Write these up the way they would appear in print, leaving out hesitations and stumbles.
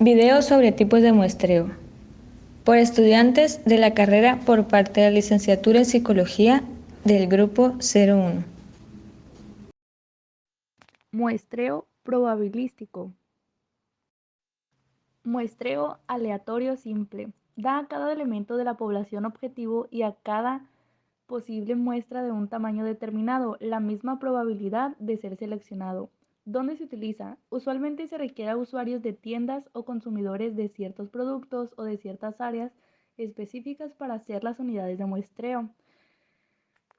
Video sobre tipos de muestreo. Por estudiantes de la carrera por parte de la licenciatura en Psicología del grupo 01. Muestreo probabilístico. Muestreo aleatorio simple. Da a cada elemento de la población objetivo y a cada posible muestra de un tamaño determinado la misma probabilidad de ser seleccionado. ¿Dónde se utiliza? Usualmente se requiere a usuarios de tiendas o consumidores de ciertos productos o de ciertas áreas específicas para hacer las unidades de muestreo.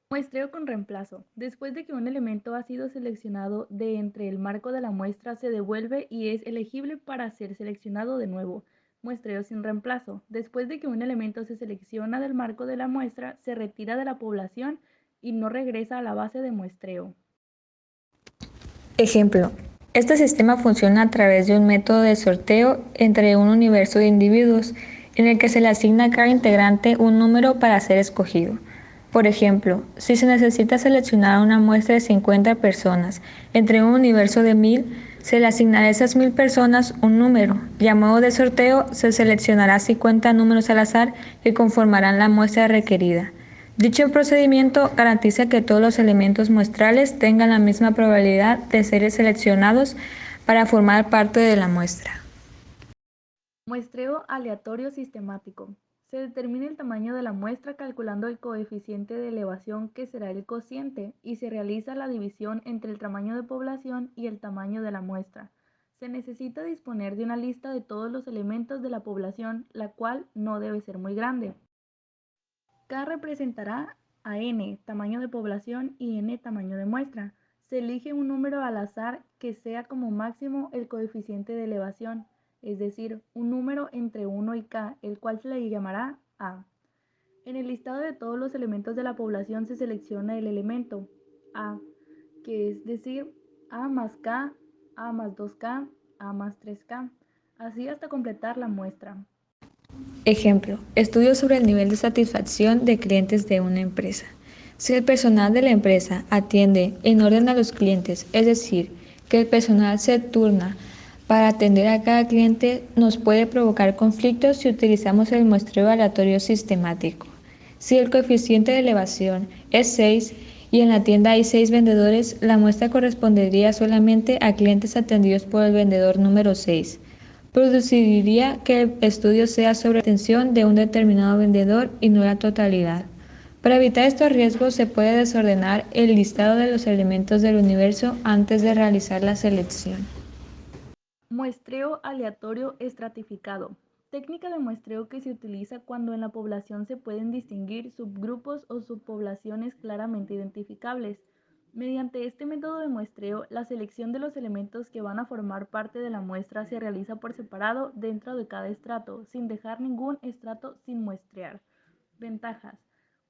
Muestreo con reemplazo. Después de que un elemento ha sido seleccionado de entre el marco de la muestra, se devuelve y es elegible para ser seleccionado de nuevo. Muestreo sin reemplazo. Después de que un elemento se selecciona del marco de la muestra, se retira de la población y no regresa a la base de muestreo. Ejemplo. Este sistema funciona a través de un método de sorteo entre un universo de individuos en el que se le asigna a cada integrante un número para ser escogido. Por ejemplo, si se necesita seleccionar una muestra de 50 personas entre un universo de 1000, se le asignará a esas 1000 personas un número y a modo de sorteo se seleccionará 50 números al azar que conformarán la muestra requerida. Dicho procedimiento garantiza que todos los elementos muestrales tengan la misma probabilidad de ser seleccionados para formar parte de la muestra. Muestreo aleatorio sistemático. Se determina el tamaño de la muestra calculando el coeficiente de elevación que será el cociente y se realiza la división entre el tamaño de población y el tamaño de la muestra. Se necesita disponer de una lista de todos los elementos de la población, la cual no debe ser muy grande. K representará a n, tamaño de población, y n, tamaño de muestra. Se elige un número al azar que sea como máximo el coeficiente de elevación, es decir, un número entre 1 y k, el cual se le llamará a. En el listado de todos los elementos de la población se selecciona el elemento a, que es decir, a más k, a más 2k, a más 3k, así hasta completar la muestra. Ejemplo, estudio sobre el nivel de satisfacción de clientes de una empresa. Si el personal de la empresa atiende en orden a los clientes, es decir, que el personal se turna para atender a cada cliente, nos puede provocar conflictos si utilizamos el muestreo aleatorio sistemático. Si el coeficiente de elevación es 6 y en la tienda hay 6 vendedores, la muestra correspondería solamente a clientes atendidos por el vendedor número 6. Produciría que el estudio sea sobre la atención de un determinado vendedor y no la totalidad. Para evitar estos riesgos se puede desordenar el listado de los elementos del universo antes de realizar la selección. Muestreo aleatorio estratificado. Técnica de muestreo que se utiliza cuando en la población se pueden distinguir subgrupos o subpoblaciones claramente identificables. Mediante este método de muestreo, la selección de los elementos que van a formar parte de la muestra se realiza por separado dentro de cada estrato, sin dejar ningún estrato sin muestrear. Ventajas.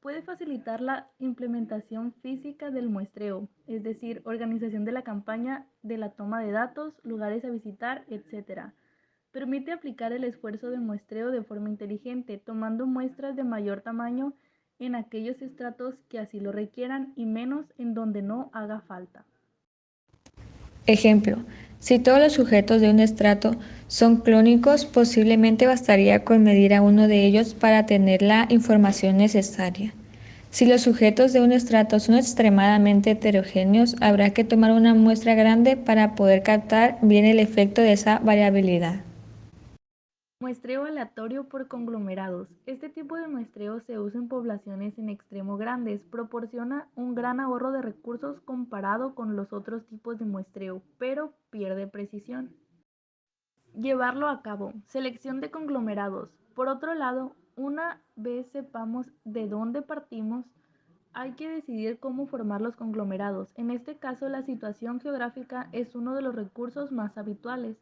Puede facilitar la implementación física del muestreo, es decir, organización de la campaña, de la toma de datos, lugares a visitar, etc. Permite aplicar el esfuerzo de muestreo de forma inteligente, tomando muestras de mayor tamaño en aquellos estratos que así lo requieran y menos en donde no haga falta. Ejemplo, si todos los sujetos de un estrato son clónicos, posiblemente bastaría con medir a uno de ellos para tener la información necesaria. Si los sujetos de un estrato son extremadamente heterogéneos, habrá que tomar una muestra grande para poder captar bien el efecto de esa variabilidad. Muestreo aleatorio por conglomerados. Este tipo de muestreo se usa en poblaciones en extremo grandes, proporciona un gran ahorro de recursos comparado con los otros tipos de muestreo, pero pierde precisión. Llevarlo a cabo. Selección de conglomerados. Por otro lado, una vez sepamos de dónde partimos, hay que decidir cómo formar los conglomerados. En este caso, la situación geográfica es uno de los recursos más habituales.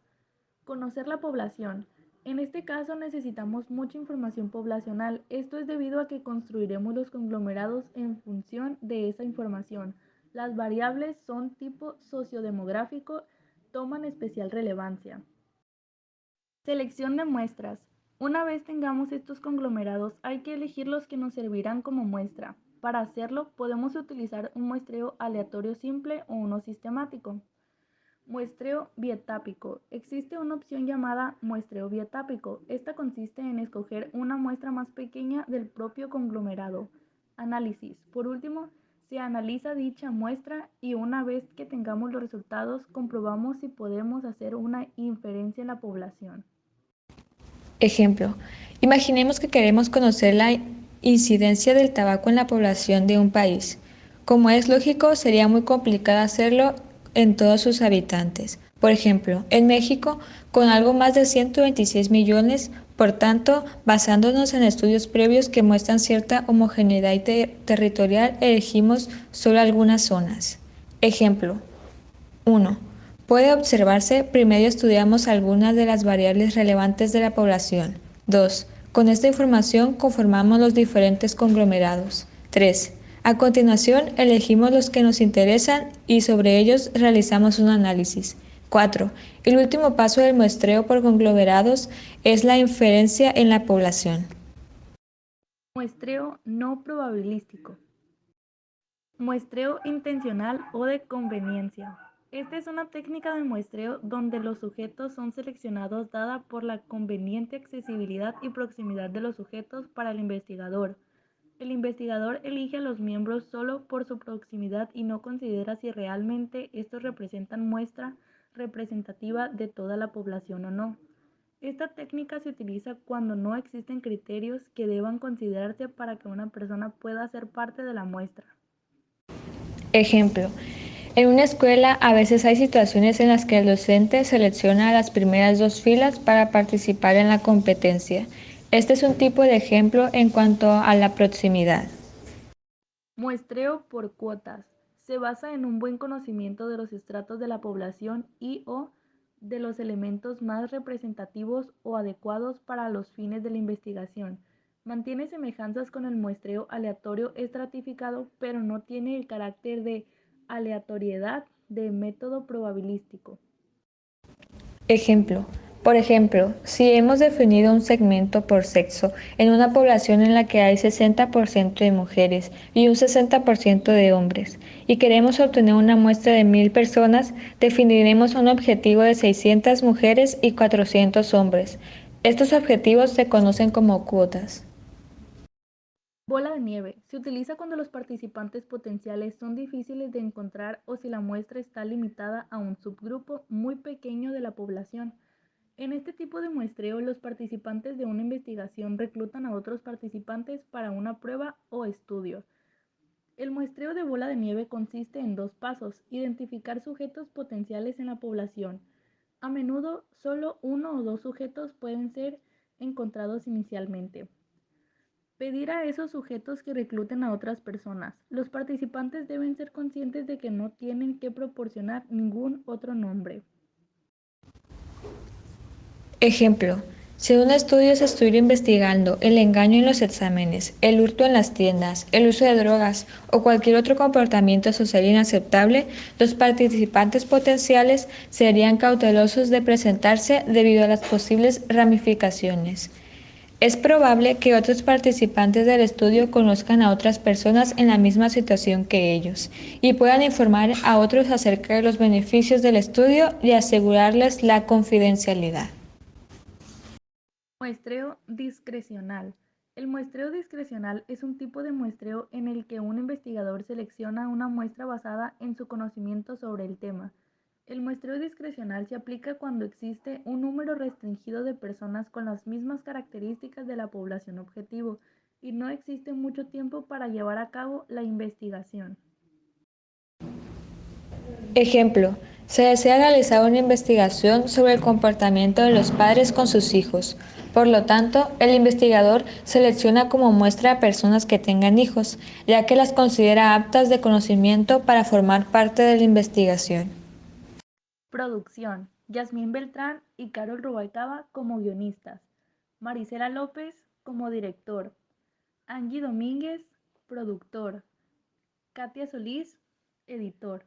Conocer la población. En este caso necesitamos mucha información poblacional. Esto es debido a que construiremos los conglomerados en función de esa información. Las variables son tipo sociodemográfico, toman especial relevancia. Selección de muestras. Una vez tengamos estos conglomerados, hay que elegir los que nos servirán como muestra. Para hacerlo, podemos utilizar un muestreo aleatorio simple o uno sistemático. Muestreo bietápico. Existe una opción llamada muestreo bietápico. Esta consiste en escoger una muestra más pequeña del propio conglomerado. Análisis. Por último, se analiza dicha muestra y una vez que tengamos los resultados, comprobamos si podemos hacer una inferencia en la población. Ejemplo, imaginemos que queremos conocer la incidencia del tabaco en la población de un país. Como es lógico, sería muy complicado hacerlo en todos sus habitantes. Por ejemplo, en México, con algo más de 126 millones, por tanto, basándonos en estudios previos que muestran cierta homogeneidad territorial, elegimos solo algunas zonas. Ejemplo, 1. Puede observarse, primero estudiamos algunas de las variables relevantes de la población. 2. Con esta información conformamos los diferentes conglomerados. 3. A continuación, elegimos los que nos interesan y sobre ellos realizamos un análisis. 4. El último paso del muestreo por conglomerados es la inferencia en la población. Muestreo no probabilístico. Muestreo intencional o de conveniencia. Esta es una técnica de muestreo donde los sujetos son seleccionados dada por la conveniente accesibilidad y proximidad de los sujetos para el investigador. El investigador elige a los miembros solo por su proximidad y no considera si realmente estos representan muestra representativa de toda la población o no. Esta técnica se utiliza cuando no existen criterios que deban considerarse para que una persona pueda ser parte de la muestra. Ejemplo, en una escuela a veces hay situaciones en las que el docente selecciona a las primeras dos filas para participar en la competencia. Este es un tipo de ejemplo en cuanto a la proximidad. Muestreo por cuotas. Se basa en un buen conocimiento de los estratos de la población y/o de los elementos más representativos o adecuados para los fines de la investigación. Mantiene semejanzas con el muestreo aleatorio estratificado, pero no tiene el carácter de aleatoriedad de método probabilístico. Ejemplo. Por ejemplo, si hemos definido un segmento por sexo en una población en la que hay 60% de mujeres y un 60% de hombres, y queremos obtener una muestra de 1000 personas, definiremos un objetivo de 600 mujeres y 400 hombres. Estos objetivos se conocen como cuotas. Bola de nieve. Se utiliza cuando los participantes potenciales son difíciles de encontrar o si la muestra está limitada a un subgrupo muy pequeño de la población. En este tipo de muestreo, los participantes de una investigación reclutan a otros participantes para una prueba o estudio. El muestreo de bola de nieve consiste en dos pasos: identificar sujetos potenciales en la población. A menudo, solo uno o dos sujetos pueden ser encontrados inicialmente. Pedir a esos sujetos que recluten a otras personas. Los participantes deben ser conscientes de que no tienen que proporcionar ningún otro nombre. Ejemplo, si un estudio se estuviera investigando el engaño en los exámenes, el hurto en las tiendas, el uso de drogas o cualquier otro comportamiento social inaceptable, los participantes potenciales serían cautelosos de presentarse debido a las posibles ramificaciones. Es probable que otros participantes del estudio conozcan a otras personas en la misma situación que ellos y puedan informar a otros acerca de los beneficios del estudio y asegurarles la confidencialidad. Muestreo discrecional. El muestreo discrecional es un tipo de muestreo en el que un investigador selecciona una muestra basada en su conocimiento sobre el tema. El muestreo discrecional se aplica cuando existe un número restringido de personas con las mismas características de la población objetivo y no existe mucho tiempo para llevar a cabo la investigación. Ejemplo, se desea realizar una investigación sobre el comportamiento de los padres con sus hijos. Por lo tanto, el investigador selecciona como muestra a personas que tengan hijos, ya que las considera aptas de conocimiento para formar parte de la investigación. Producción: Yasmín Beltrán y Carol Rubalcaba como guionistas. Marisela López como director. Angie Domínguez, productor. Katia Solís, editor.